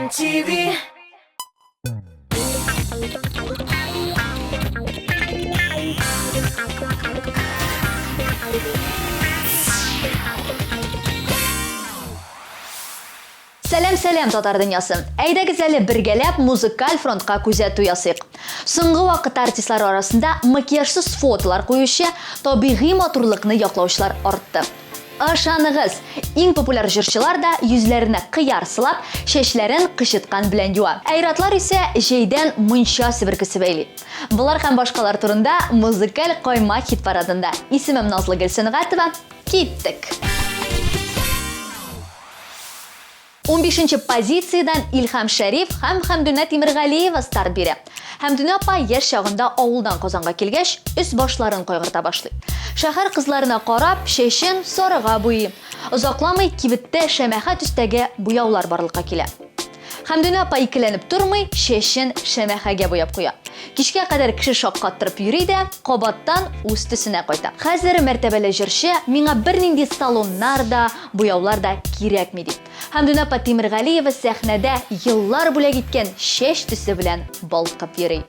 MTV. Сәлем татар дөньясы. Әйдәгез әле бергәләп музыкаль фронтка күзәтү ясыйк. Соңгы вакыт артистлар арасында макияжсыз фотолар куючы, табигый матурлыкны яклаучылар артты. Ышаныгыз, иң популяр җырчылар да йөзләренә кыяр сылап, чәчләрен кычыткан белән юа. Айратлар исә җәйдән мунча себеркесе бәйли. Булар һәм башкалар турында музыкаль кайма хит парадында. Исемем Назлы Гөлсөнгатова. Киттек. 15-нче позициядан Илһам Шәриф һәм Хәмдүнә Тимергалиева старт бирә. Хәмдүнә апа яшь чагында авылдан Казанга килгәч, үз башларын кайгырта башлый. Шәһәр кызларына карап, чәчен сарыга буй. Озакламый кибеттә шәмәхә төстәге буяулар барлыкка килә. Хәмдүнә апа икеләнеп тормый, чәчен шәмәхәгә буяп куя. Кичкә кадәр кеше шаккаттырып йөри дә, кабаттан үз төсенә кайта. Хәзер мәртәбәле җырчы миңа бернинди салоннар да, буяулар да кирәкми ди. Хәмдүнә апа Тимергалиева сәхнәдә еллар бүләк иткән чәч төсе белән балкып йөри.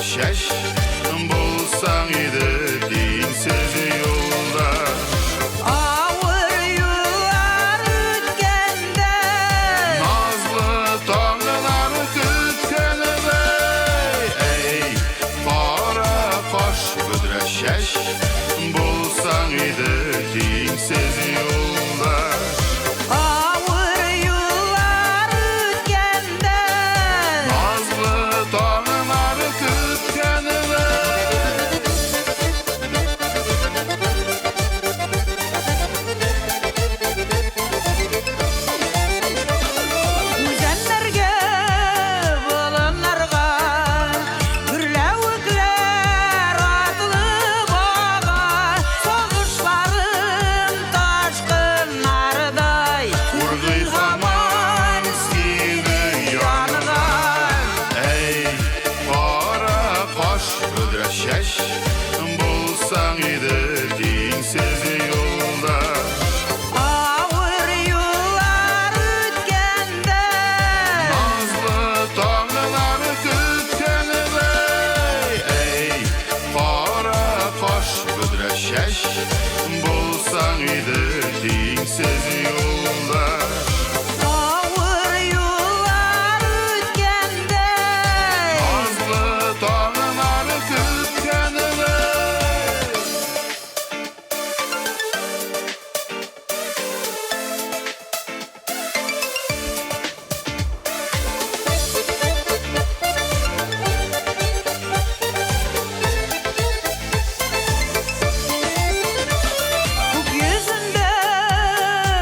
Şeş bulsan idi dinsiz yolda. Ağır yıllar ötkende, Nazlı tanrılar kütkende. Ey para koş güdre şeş bulsan idi dinsiz yolda. ağır yıllar ötkende, Nazlı tanrılar kütkende. Üzenlerge, bulunlarga, gürlevükler atılıp ağa, soğuşların taşkınlarday, Vurgıy zaman seni yanına. Ey para koş ödre şeş bulsan idi dinsiz yolda. ağır yıllar ötkende, Nazlı tanrılar kütkende. Ey para koş ödre şeş bulsan idi dinsiz yolda. ağır yıllar ötkende, Nazlı tanrılar kütkende. Yüzünde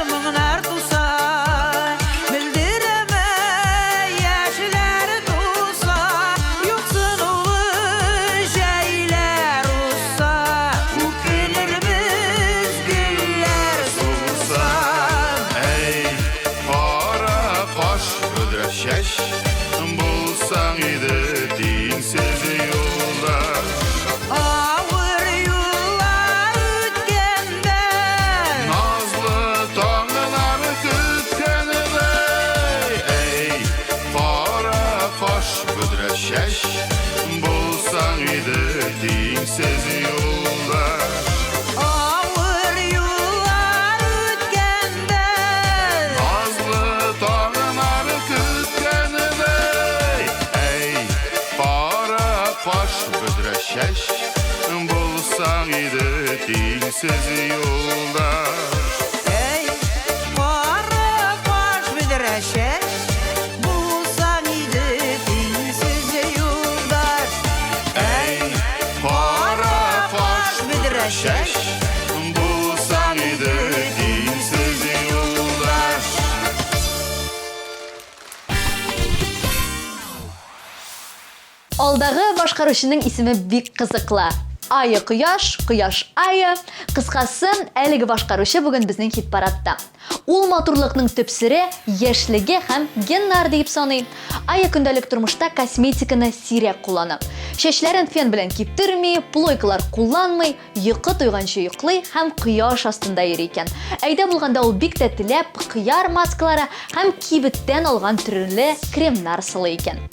mınar tusa, bildireme yaşlar tusa, yoksun ulu şeyler ussa, ukinirimiz güller susa. Ey para koş ödre şeş bulsan idi dinsiz yolda. Ağır yıllar ötkende, Nazlı tanrılar kütkende. Ey para koş ödre şeş bulsan idi dinsiz yolda. ağır yıllar ötkende, Nazlı tanrılar kütkende. Ey para koş ödre şeş bulsan idi dinsiz yolda. ey para baş bidreşe, bulsan idi dinsiz yoldaş. Ey para koş bidreşe, şeş bulsan idi dinsiz Башкаручының исеме бик кызыклы. Айы Кояш, Кояш айы. Кыскасы, әлеге башкаручы бүген безнең хит-парадта. Ул матурлыкның төп сере яшьлеге һәм геннар дип саный. Айы көндәлек тормышта косметиканы сирәк куллана. Чәчләрен фен белән киптерми, плойкалар кулланмый, йокы туйганчы йоклый һәм кояш астында йөри икән. Әйдә булганда ул бик тә теләп кыяр маскалары һәм кибеттән алган төрле кремнар сылый икән.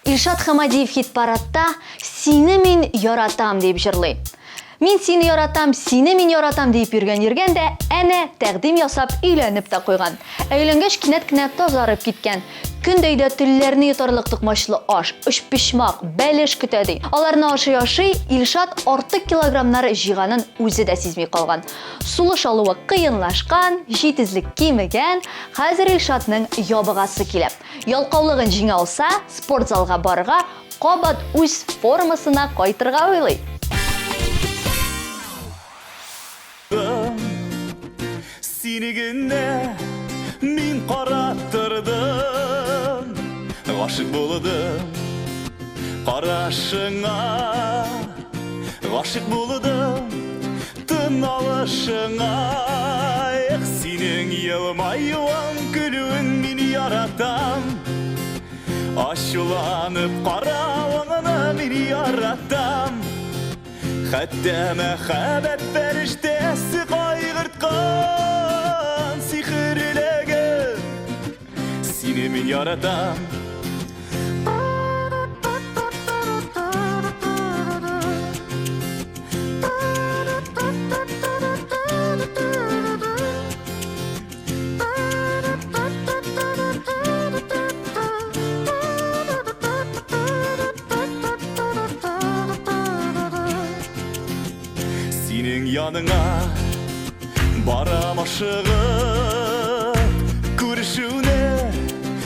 Илшат Хамадиев хит-парадта «Сине мин яратам» дип җырлый. Мин сине яратам, сине мин яратам дип йөргән дә, әнә тәкъдим ясап өйләнеп тә куйган. Әйләнгәч кинәт кенә тазарып киткән. Көндәйдә телләрне йотарлык тукмачлы аш, өчпишмак, бәлеш көтә ди. Аларны ашый-ашый Илшат артык килограммнар җыйганын үзе дә сизми калган. Сулыш алуы кыенлашкан, җитезлек кимегән, хәзер Илшатның ябыгасы килә. Ялкаулыгын җиңә алса, спортзалга барырга, кабат үз формасына кайтырга уйлый. Сине генә мин караттырдым, гашык булдым карашыңа, гашык булдым тын алышыңа. Синең елмаюың көлүң мин яратам, ачуланып каравыңны мин яратам. Хәтта мәхәббәт фәрештәсе кайгырткан сихерлеген сине мин яратам. яныңа барам ашығып көрішуне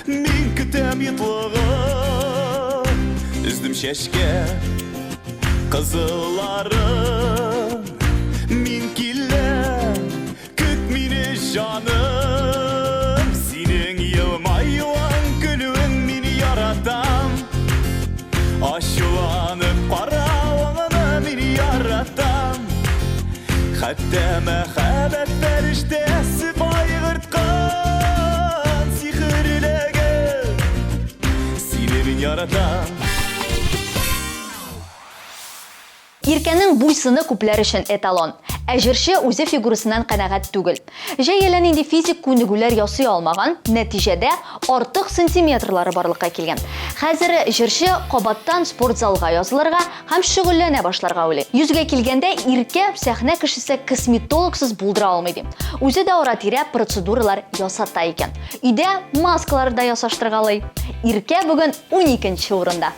мен күтем етлығып үздім шешке қызыларын мен келем күт мені жаным сенің елмайуан күлуің мен яратам ашуланып қарауыңны мен яратам хәтта мәхәббәт фәрештәсе байғыртқан сихірлегі сені мен яратам. Иркәнең буйсыны күпләр өчен эталон. Ә җырчы үзе фигурасыннан канәгать түгел. Җәялән инде физик күнегүләр ясый алмаган, нәтиҗәдә артык сантиметрлары барлыкка килгән. Хәзер җырчы кабаттан спортзалга язылырга һәм шөгыльләнә башларга уйлый. Йөзгә килгәндә Иркә сәхнә кешесе косметологсыз булдыра алмый ди. Үзе дә ара-тирә процедуралар ясата икән. Өйдә маскалар да ясаштыргалый. Иркә бүген 12нче урында.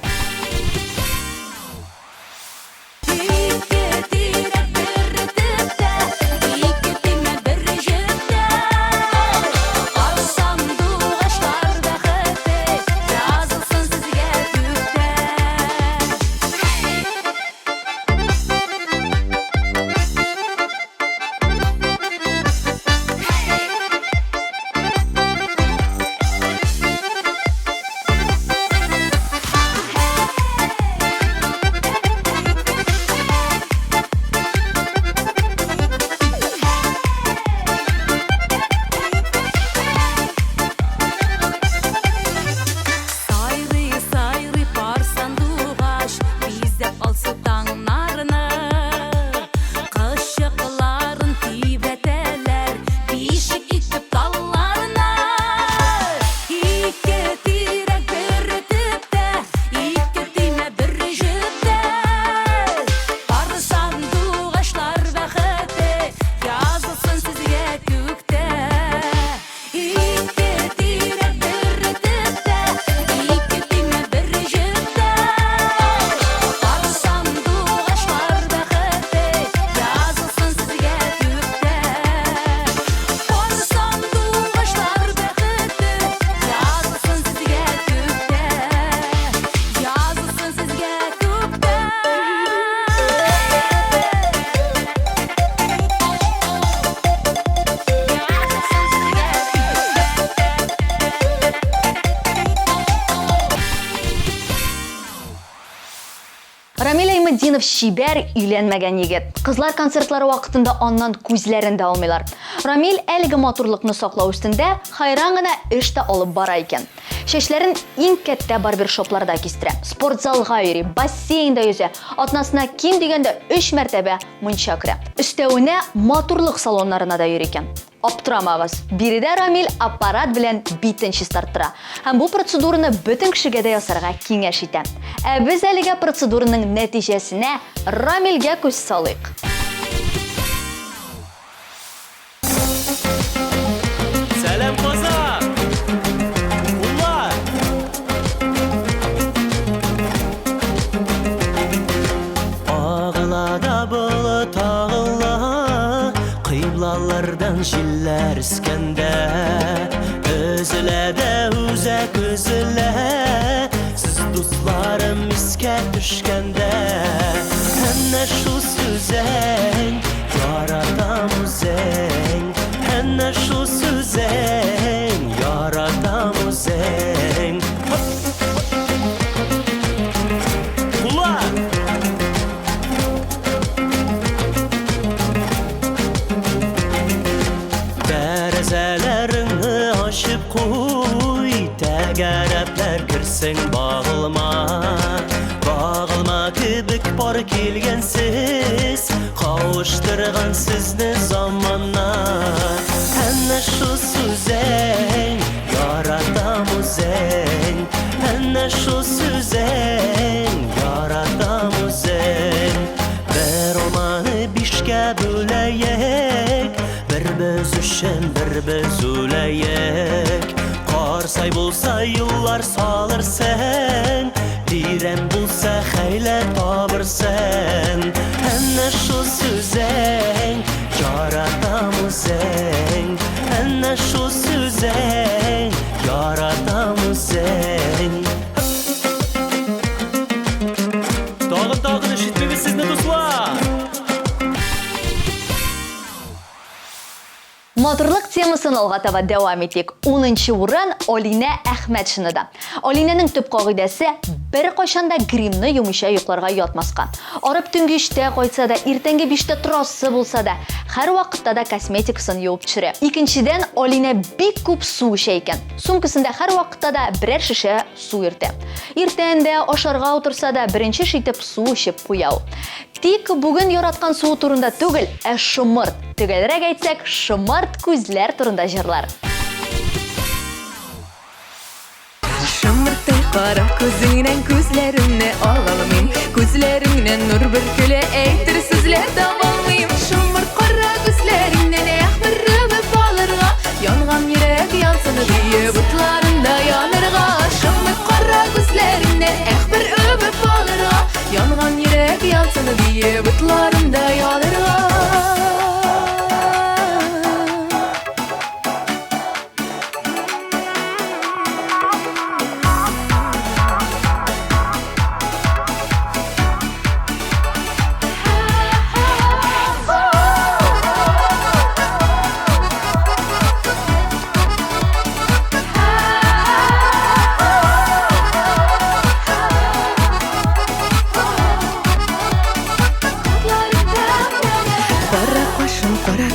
Рамил Әймәдинов шибәр өйләнмәгән егет. Кызлар концертлары вакытында аннан күзләрен дә алмыйлар. Рамил әлеге матурлыкны саклау өстендә хайран гына эш тә алып бара икән. Чәчләрен иң кәттә барбершопларда кистерә. Спортзалга йөри, бассейнда yüзә. Атнасына ким дигәндә 3 мәртәбә мунча керә. Өстәвенә матурлык салоннарына да йөри икән. Аптырамагыз. Биредә Рамил аппарат белән битен чистарттыра. Һәм бу процедураны бөтен кешегә дә ясарга киңәш итә. Ә без әлегә процедураның нәтиҗәсенә Рамилгә күз салыйк. Сәлам Казан! Уллар! Ағылада болыт ағыла, қиблалардан жилләр іскәндә, өзіләдә үзәк үзілә, сіз дусларым искә түшкәндә, әнә шу сүзәң, яратам үзәң, әнә шу сүзәң, яратам үзәң. Улар! Тәрәзәләріңі ашып қуй, тәгәрәпләр кірсің бағылма. Бағылма кебек бар келгенсіз, қауыштырған сізді заманна. Әнә шу сүзәң, яратам үзәң, әнә шу сүзәң, яратам үзәң. Бер алманы бишкә бөләйек, bir biz üçün bir biz öləyək. Qarsay bulsa yıllar salırsən, dirəm bulsa xəylə tabırsən. Ənnə şu süzən, үзең, әнә шул сүзең, яратам үзең. Тагын ишетмәгез сезне, дуслар. Матурлык темасын алга таба дәвам итик. 10-нчы урын Алинә Әхмәтшинада. Алинәнең төп кагыйдәсе бер кайчанда гримны юмыйча йокларга ятмаска. Арып төнге 3-тә кайтса да, иртәнге 5-тә торасы булса да, һәр вакытта да косметикасын юып төшерә. Икенчедән, Алинә бик күп су эчә икән. Сумкасында һәр вакытта да берәр шешә су иртә. Иртәндә ашарга утырса да, беренче шитеп су эчеп куя. Тик бүген яраткан су турында түгел, ә шымырт. Төгәлрәк әйтсәк, шымырт күзләр турында җырлар. Шымыртый кара күзеңнән күзләремне алалмыйм, күзләреңнән нур бөркелә әйтер сүзләр табалмыйм. Шымырт кара күзләреңнән әхмәр үбеп алырга, янган йөрәк янсын дие бутларында янырга. Шымырт кара күзләреңнән әхмәр үбеп алырга, янган йөрәк янсын дие бутларында янырга.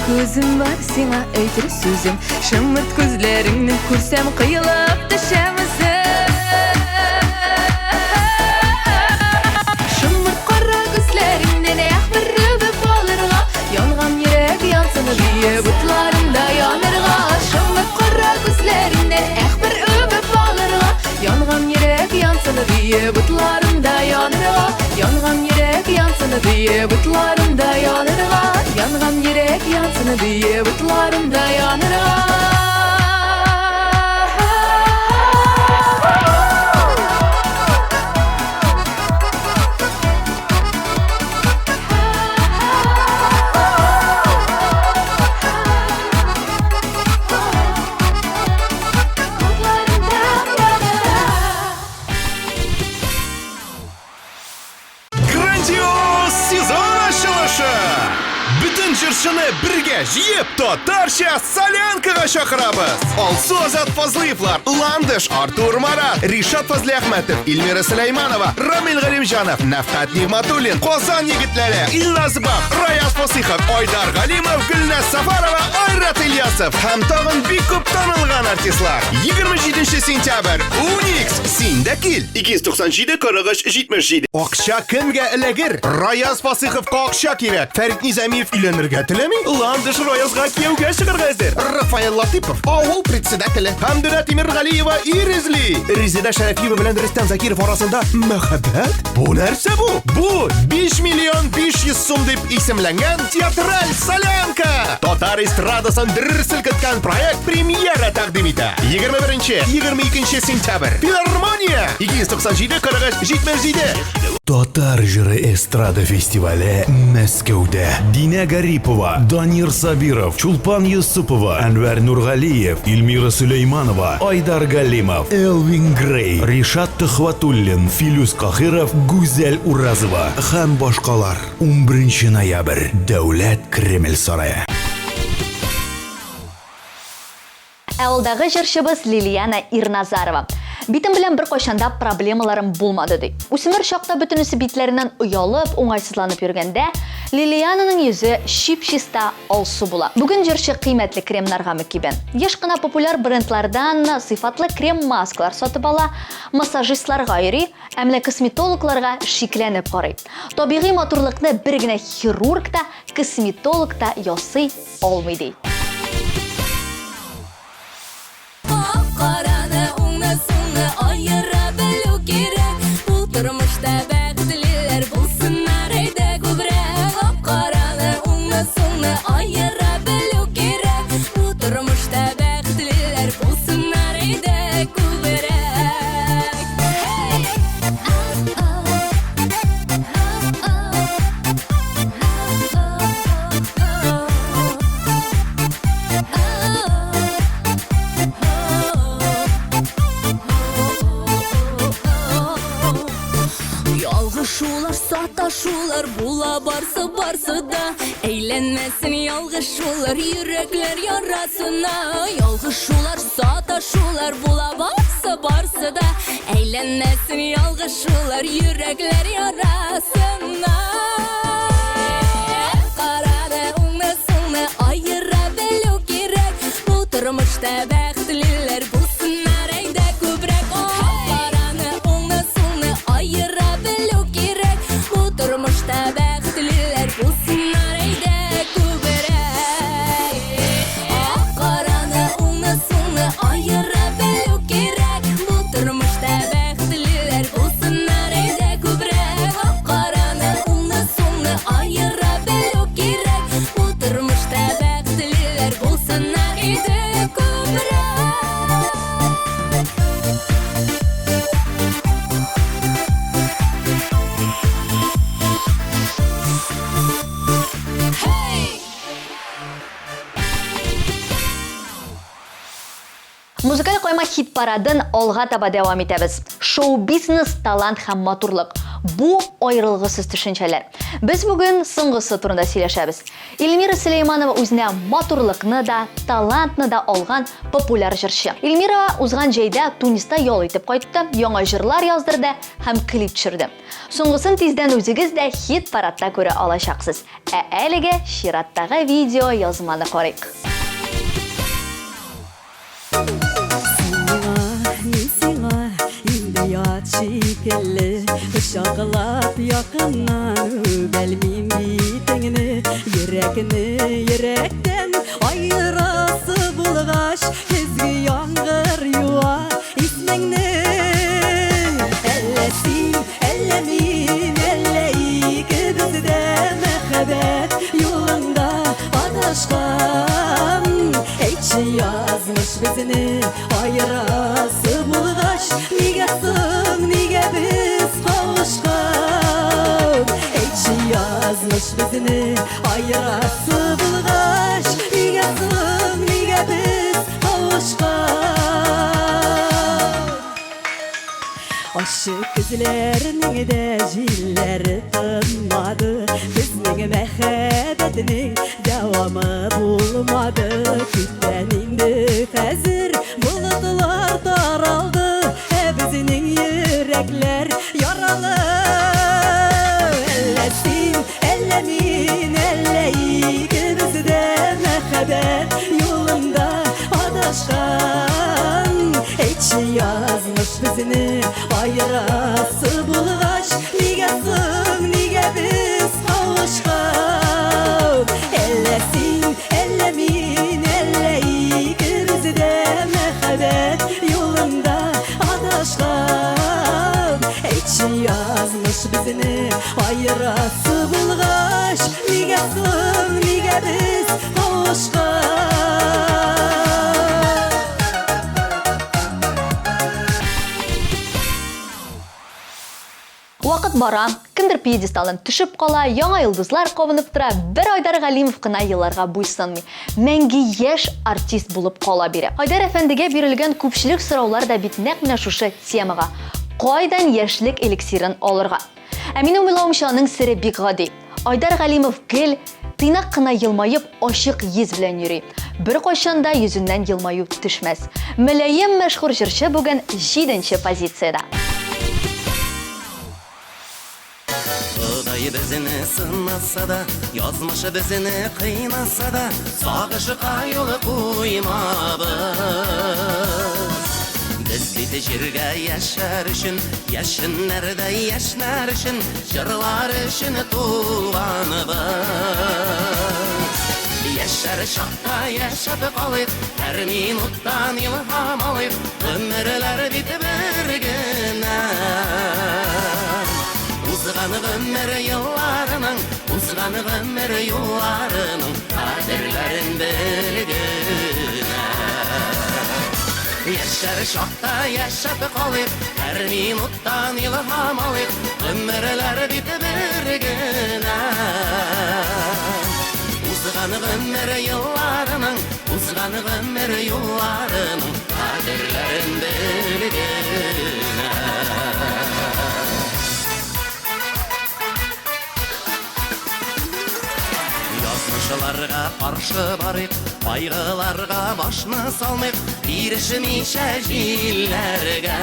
Күзім бар сиңа әйтер сүзім, шымырт күзләріңні күрсәм қиылып төшәмізім. Шымырт қара күзләріңнен әхмәр үбеп алырга, янган йөрәк янсын дие бутларында янырга. Шымырт қара күзләріңнен әхмәр үбеп алырга, янган йөрәк янсын дие бутларында янырга. Янган йөрәк янсын дие бутларында янырга. Янган йөрәк янсын дие бутларында янырга. Грандиоз сезон ачылышы! Бүтін жыршыны бірге жиып татарча солянкаға шақырабыз. Алсу Азат Фазлыевлар, Ландыш, Артур Марат, Ришат Фазли Ахметов, Эльмира Сулейманова, Рамил Галимжанов, Нафкат Нигматуллин, Казан егетләре, Илназ Бак, Раяз Фасихов, Айдар Галимов, Гөлназ Сафарова, Айрат Ильясов һәм тагын бик күп танылган артистлар. 27 сентябрь, Уникс, син дә кил. 297 43 77. Акча кемгә эләгер? Раяз Фасиховка акча кирәк. Фәрит Низамиев өйләнергә теләми? Ландыш Раязга кияүгә чыгарга әзер. Рафаэл Латипов, авыл председателе. Хәмдүнә Тимергалиева ир эзли. Резеда Шәрәфиева белән Рөстәм Закиров арасында мәхәббәт? Бу нәрсә бу? Бу 5 миллион 500 сум дип исемләнгән театраль солянка. Татар эстрадасын дер селкеткән проект премьера тәкъдим итә. 21-22 сентябрь. Филармония 297 43 77. Татар җыры эстрада фестивале Мәскәүдә. Динә Гарипова, Данир Сабиров, Чулпан Юсупова, Әнвәр Нургалиев, Эльмира Сулейманова, Айдар Галимов, Элвин Грей, Ришат Төхвәтуллин, Филүс Кахиров, Гүзәл Уразова һәм башкалар. 11 ноябрь. Дәүләт Кремль сарае. Авылдагы җырчыбыз Лилияна Ирназарова. Битем белән бер кайчанда проблемаларым булмады ди. Үсмер чакта бөтенесе битләреннән уялып, уңайсызланып йөргәндә, Лилиянаның йөзе чип-чиста алсу була. Бүген җырчы кыйммәтле кремнарга мөкибен. Еш кына популяр брендлардан сыйфатлы крем-маскалар сатып ала, массажистларга йөри, әмма косметологларга шикләнеп карый. Табигый матурлыкны бер генә хирург та, косметолог та ясый алмый ди. Qarani o'ngni so'ngni ayira bilu kerak. Bu turmushda baxtlilar bo'lsinlar edi ko'proq. Qarani o'ngni so'ngni ayira bilu kerak. Bu turmushda baxtlilar bo'lsinlar edi ko'proq. Hey! шулар, сата шулар, була барсы да. Әйләнмәсен ялгыш шулар, йөрәкләр ярасына. Ялгыш шулар, сата шулар, була барсы да. Әйләнмәсен ялгыш шулар, йөрәкләр ярасына. Карады уңны соңны айыра белү кирәк. Бу тормышта бәхетлеләр булсыннар әйдә күбрәк. Караны уңны соңны айыра белү кирәк. Бу тормышта бәхетлеләр булсыннар әйдә күбрәк. Караны уңны соңны айыра белү кирәк. Бу тормышта бәхетлеләр булсыннар әйдә күбрәк. Караны уңны соңны айыра белү кирәк. Бу тормышта бәхетлеләр булсыннар әйдә күбрәк. Музыкаль койма хит парадын алга таба дәвам итәбез. Шоу-бизнес, талант һәм матурлык. Бу айрылгысыз төшенчәләр. Без бүген соңгысы турында сөйләшәбез. Эльмира Сөләйманова үзенә матурлыкны да, талантны да алган популяр җырчы. Эльмира узган җәйдә Туниста ял итеп кайтты, яңа җырлар яздырды һәм клип төшерде. Соңгысын тиздән үзегез дә хит парадта күрә алачаксыз. Ә әлегә чираттагы видео язманы карыйк. Сиңа инде ят шикелле Ошақлап яқыннан Бәлмим битеңне Йөрәктән айырасы булгач Көзге яңгыр юа исмеңне Әллә син, әллә мин, әллә икебез дә мәхәббәт юлында адашкан Әйтче язмыш безне айырасы булгач Нигә соң, нигә без кавышкан Әйтче язмыш безне айырасы булгач Нигә соң, нигә без кавышкан Ашык күзләрнең дә җилләре тынмады Безнең мәхәббәтнең дәвамы булмады Күптән инде хәзер болытлар таралды Ә безнең йөрәкләр яралы Әллә син, әллә мин, әллә икебез дә мәхәббәт юлында адашкан Әйтче язмыш безне айырасы булгач Нигә соң, нигә без кавышкан Әллә син, әллә мин, әллә икебез дә мәхәббәт юлында адашкан Әйтче язмыш безне айырасы булгач Нигә соң, нигә без кавышкан Вакыт бара, кемдер пьедесталдан төшеп кала, яңа йолдызлар кабынып тора, бер Айдар Галимов кына елларга буйсынмый. Мәңге яшь артист булып кала бирә. Айдар әфәндегә бирелгән күпчелек сораулар да бит нәкъ менә шушы темага. Кайдан яшьлек эликсирын алырга? Ә минем уйлавымча аның сере бик гади. Айдар Галимов гел тыйнак кына елмаеп, ачык йөз белән йөри. Бер кайчан да йөзеннән елмаю төшмәс. Мөлаем мәшһүр җырчы бүген 7нче позициядә. Құдай бізіні сынаса да, язмышы бізіні қиынаса да, сағышы қайылы қоймабыз. Біз биті жерге яшар үшін, яшынларда яшнар үшін, жырлар үшін туғаныбыз. Яшар шақта яшап қалып, әр минуттан илһам алып, өмірлер биті бір генә. Узган гомер елларының, узган гомер юлларының кадерләрен белгенә. Яшәр шакта яшәп калып, һәр минуттан илһам алып, гомерләр бит бер генә. Узган гомер елларының, узган гомер юлларының кадерләрен белгенә. қаршы барық, қайғыларға башны салмақ, бирішімейші жилләргә.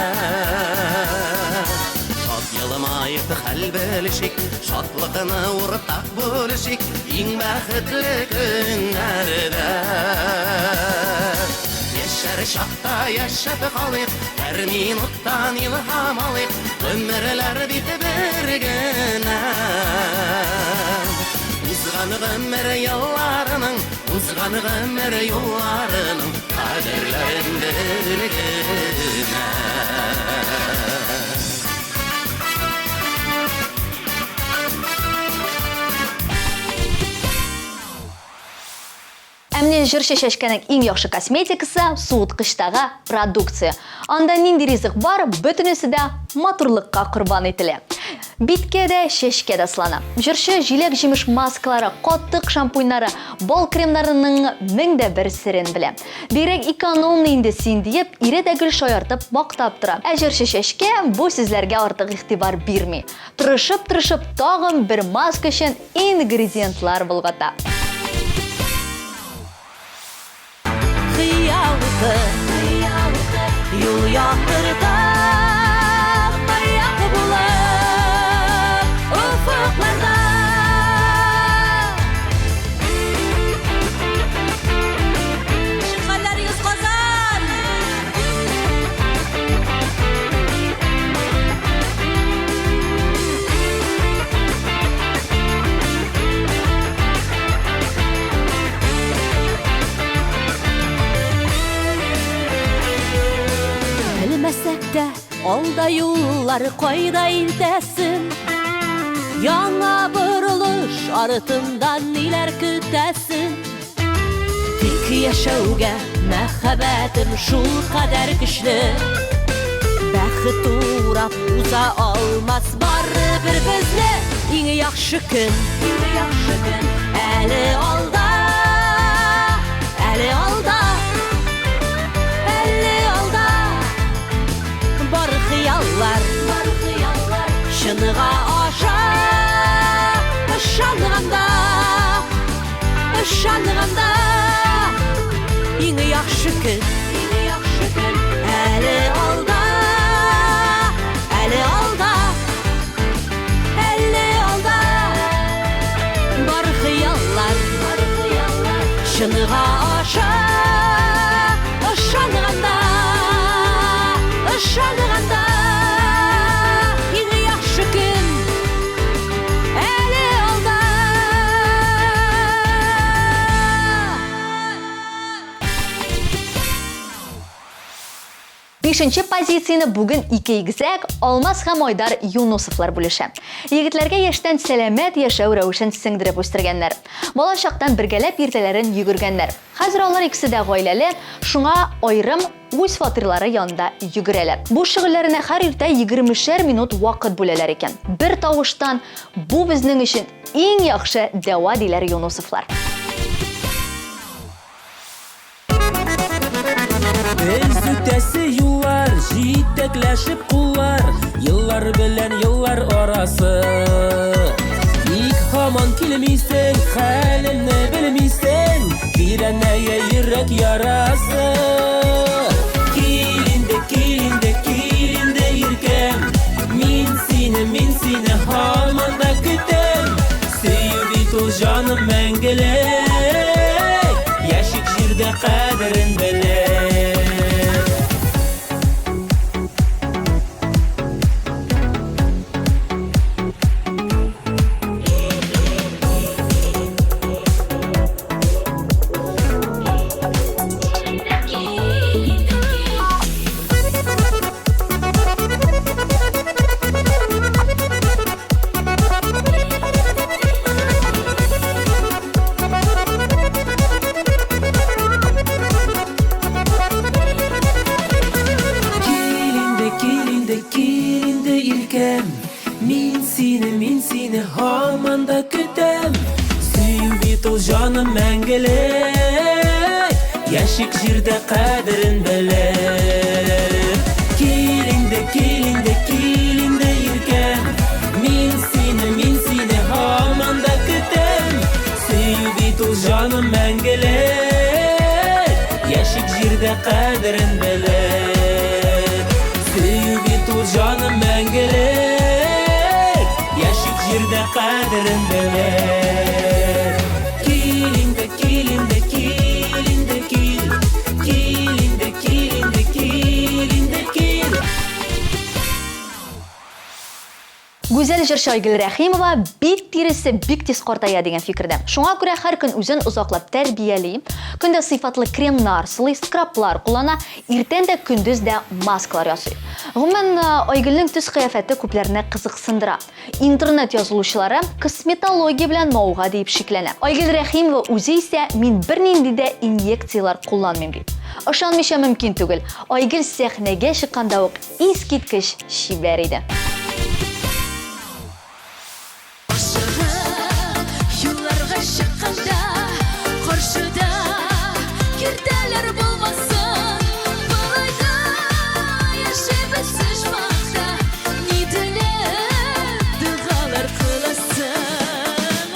Шат елымайық хәл білішік, шатлықыны ұртақ бөлішік, ең бәхітлі күнләрдә. Яшәр шақта яшәп қалық, әр минуттан илһам алық, өмірлер бит бір генә. Узған гомер елларының, узған гомер юлларының, қадірләрен білгенә. Әмне жүрші шәшкәнің ең яқшы косметикасы суытқыштағы продукция. Анда нинди ризық бар, бүтінісі де матурлыққа құрбан етілі. Битке де, шешке де слана. Жүрші жилек жеміш маскалары, қоттық шампуньнары, бол кремларының міңді бір сірін білі. Берек экономны инді синдейіп, иредегіл шойартып мақтап тұра. Жүрші шешке бұл сізлерге артық иқтибар бермей. Тұрышып тағым бір маска үшін ингредиентлар болғата. Юл яқтырта аяқ болып ұфықларда. Шыққандарыңыз Қазан! Білмәсәкті алда юллар қойда илтәсін, яңа бұрылыш артындан ниләр күтәсін. Тик яшәүгә мәхәббәтем шул кадәр көчле, бәхет урап уза алмас барыбер безне. Иң яхшы көн әле алда, әле алда. Шыныға аша, ышанғанда, ең яқшы күн әлі алда, әлі алда, әлі алда. Бар қияллар, шыныға аша, ышанғанда, ең яқшы күн әлі алда. 5-ші позицияны бүгін ике егізләк Алмаз һәм Айдар Юнусовлар бүлешә. Егетләргә яшьтән сәламәт яшәү рәвешен сеңдереп үстергәннәр. Бала чактан бергәләп иртәләрен йөгергәннәр. Хәзер алар икесе дә гаиләле, шуңа аерым үз фатирлары янында йөгерәләр. Бу шөгыльләренә һәр иртә 20 минут вакыт бүләләр икән. Бер тавыштан бу безнең өчен иң яхшы дәва диләр Юнусовлар. Өтәсе юллар, җитәкләшеп куллар, еллар белән еллар арасы. Ник һаман килмисең, хәлемне белмисең, тирәнәя йөрәк ярасы. Килинде иркәм, мин сине һаман да көтәм. Сөю бит ул җаным мәңгелек, яшик җирдә кадерен белә. Килинде иркәм, мин сине һаман да көтәм. Сөю бит ул җаным мәңгелек, яшик җирдә кадерен белә. Килинде иркәм, мин сине һаман да көтәм. Сөю бит ул җаным Тут жаным мәңгілік Яшик жерде қадірін білер Келінді, келінді, келінді, кел Келінді, келінді, келінді, кел Гүзәл җырчы Айгөл Рәхимова бит тиресе бик тиз картая дигән фикердә. Шуңа күрә һәр көн үзен узаклап тәрбияли, көндә сыйфатлы кремнар, сылый скраблар куллана, иртән дә көндез дә маскалар ясый. Гомумән, Айгөлнең төс кыяфәте күпләрне кызыксындыра. Интернет язылучылары косметология белән мауга дип шикләнә. Айгөл Рәхимова үзе исә мин бернинди дә инъекциялар кулланмыйм ди. Ышанмыйча мөмкин түгел. Айгөл сәхнәгә чыкканда ук искиткеч шибәр иде. Юлларга чыкканда каршыда киртәләр булмасын Балайда яшибез сыжмакта Ни теләп дугалар кыласың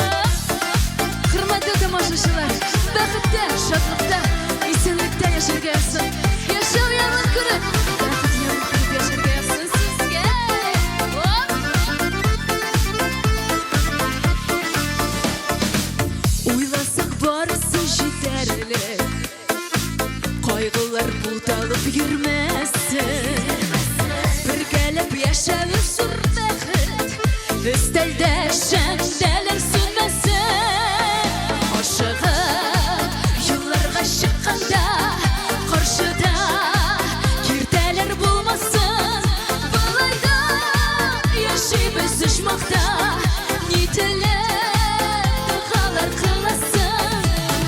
Хөрмәтле тамашачылар, бәхеттә, шатлыкта, исәнлектә яшәргә язсын Яшәү яман күреп, бәхет яман күреп яшәргә язсын сезгә Уйласак барысы җитәрлек Кайгылар буталып йөрмәсен Бергәләп яшәү зур бәхет Өстәлдә шәмдәләр сүнмәсен Ашыгып юлларга чыкканда Каршыда киртәләр булмасын Балайда яшибез оҗмакта Ни теләп дугалар кыласың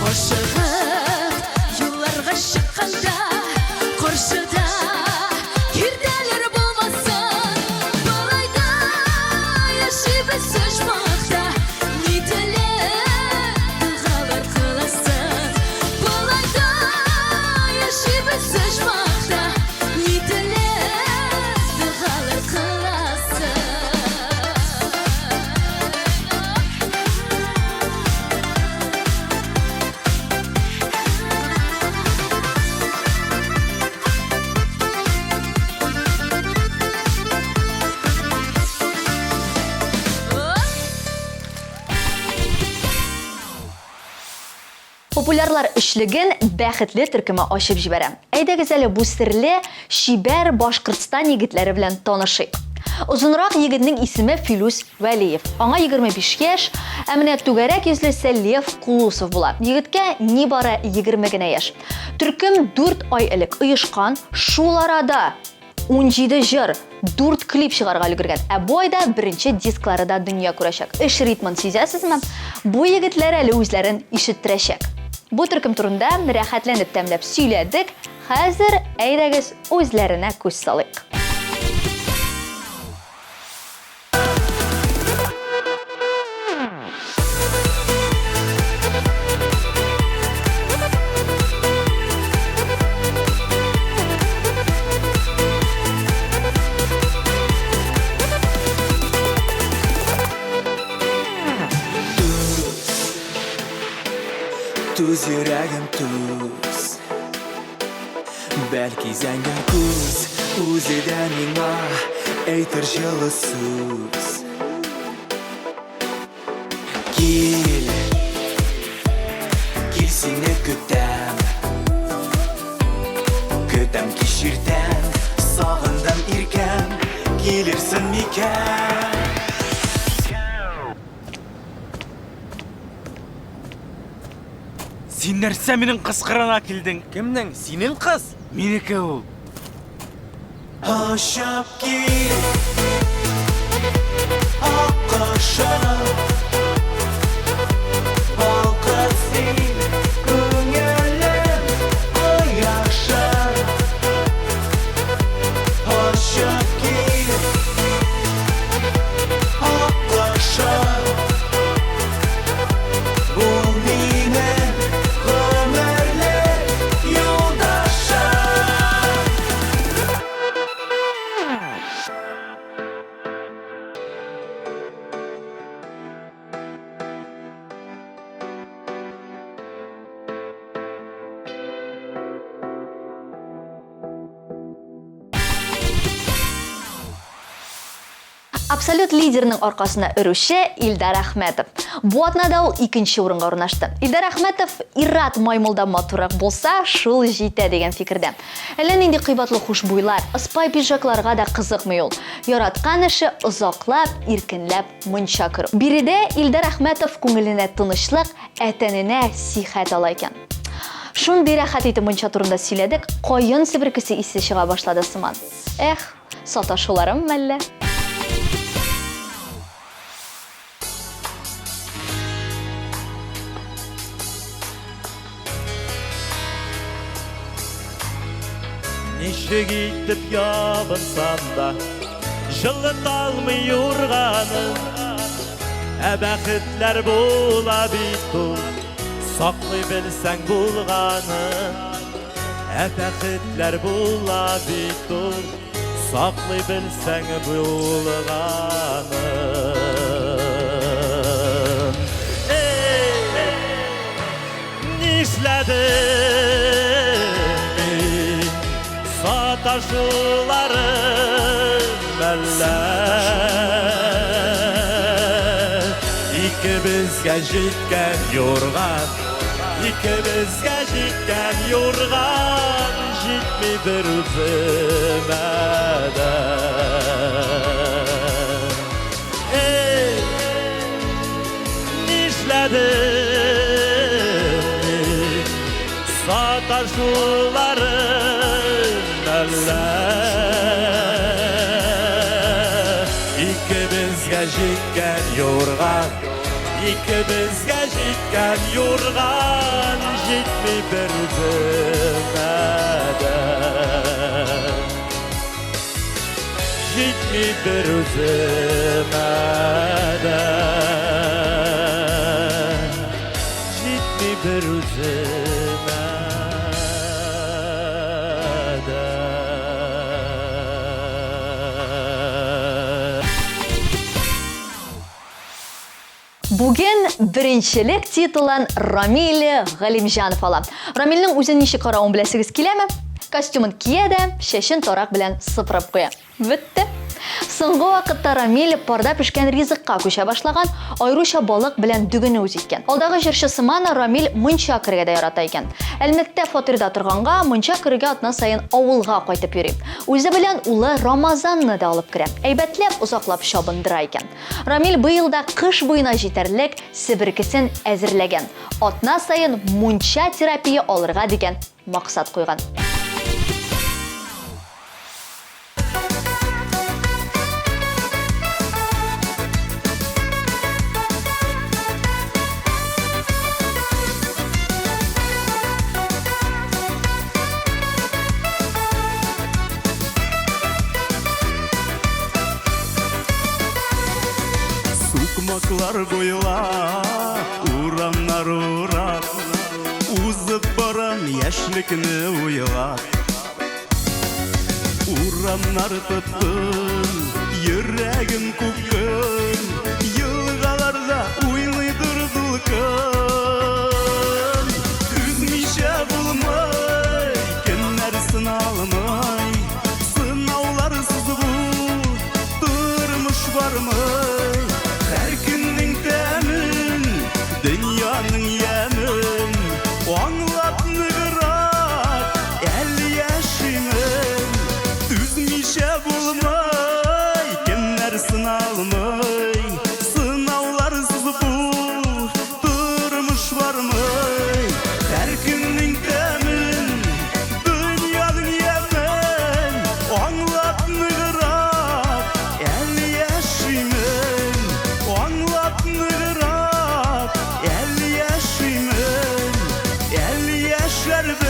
Ашыгып юлларга чыкканда Каршыда киртәләр булмасын Балайда яшибез оҗмакта Ни теләп дугалар кыласың Балайда яшибез оҗмакта Ни теләп дугалар кыласың Популярлар эшлеген бәхетле төркеме ачып җибәрә. Әйдәгез әле бу серле шибәр Башкортстан егетләре белән танышыйк. Озынрак егетнең исеме Филүс Вәлиев. Аңа 25 яшь, ә менә түгәрәк йөзлесе Лев Кулусов була. Егеткә нибары 20 генә яшь. Төркем 4 ай элек оешкан, шул арада 17 җыр, 4 клип чыгарга өлгергән. Ә бу айда беренче дисклары да дөнья күрәчәк. Эш ритмын сизәсезме? Бу егетләр әле үзләрен ишеттерәчәк. Бу төркем турында рәхәтләнеп тәмләп сөйләдек. Хәзер әйдәгез үзләренә күз салыйк. Туз йөрәгем туз Бәлки зәңгәр күз Үзе дә миңа әйтер җылы сүз Кил Кил сине көтәм Көтәм кичиртәм Сагындым иркәм Килерсең микән Син нәрсә минең кыскырына килдең? Кемнең? Синең кыз? Минеке ул. Ашап кил Аккашам Балкыр син Күңелем Кояшам Ашап кил Аккашам Бул минем гомерлек юлдашам Абсолют лидерның аркасына өрүше Илдар Ахметов. Бу атнада ул 2нче урынга урнашты. Илдар Ахметов Ират маймылда матурак булса, шул җитә дигән фикердә. Әллә нинди кыйбатлы хушбуйлар, ыспай пиджакларга да кызыкмый ул. Яраткан эше озаклап, иркенләп мунча кыру. Биредә Илдар Ахметов күңеленә тынычлык, әтәненә сихәт ала икән. Шундый рәхәт итеп мунча турында сөйләдек, кайын себеркесе исе чыга башлады сыман. Эх, саташуларым мәллә. Ничек итеп ябынсам да, жылыталмый юрганым, бәхетләр була бит ул, саклый белсәң булганым. Бәхетләр була бит ул, саклый белсәң булганым. Нишләдем саташуларым әллә, икебезгә җиткән юрган, икебезгә җиткән юрган, җитми бер үземә дә. Нишләдем саташуларым әллә, икебезгә җиткән юрган, икебезгә җиткән юрган, җитми бер үземә дә. Җитми бер үземә дә. Җитми бер үземә дә. Бүген беренчелек титулын Рамиль Галимҗанов ала. Рамилнең үзен ничек каравын беләсегез киләме? Костюмын кия дә, чәчен тарак белән сыпырып куя. Бетте. Соңгы вакытта Рамиль парда пешкән ризыкка күчә башлаган, айруча балык белән дүгене үз иткән. Алдагы җырчы сыман Рамиль мунча кергә дә ярата икән. Әлмәттә фатирда торганга, мунча кергә атна сайын авылга кайтып йөри. Үзе белән улы Рамазанны да алып керә. Әйбәтләп, озаклап чабындыра икән. Рамиль быел да кыш буена җитәрлек себеркесен әзерләгән. Атна сайын мунча терапия алырга дигән максат куйган. Сукмаклар буйла, урамнар урап, узып барам яшьлекне уйлап. Урамнар тоттым, йөрәгем күккән, елгаларда уйлыйдыр дулкын. Түзмичә булмай, көннәр сыналмай, сынауларсыз бу тормыш бармый. Һәр көннең тәмен, дөньяның ямен, аңлап ныгырак, әле яшимен. Түзмичә булмай, көннәр сыналмый, сынауларсыз бу тормыш бармый. Һәр көннең тәмен, дөньяның ямен, аңлап ныгырак, әле яшимен. Аңлап ныгырак, әле яшимен, әле яшәрбез.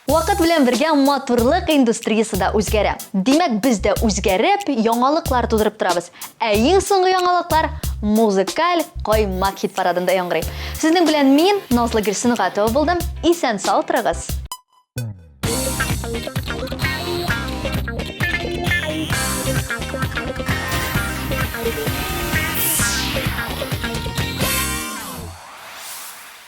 Вакыт белән бергә матурлык индустриясы да үзгәрә. Димәк, без дә үзгәреп, яңалыклар тудырып торабыз. Ә иң соңгы яңалыклар музыкаль каймак хит парадында яңгырый. Сезнең белән мин, Назлы Гөлсин Гатова булдым. Исән сау торыгыз.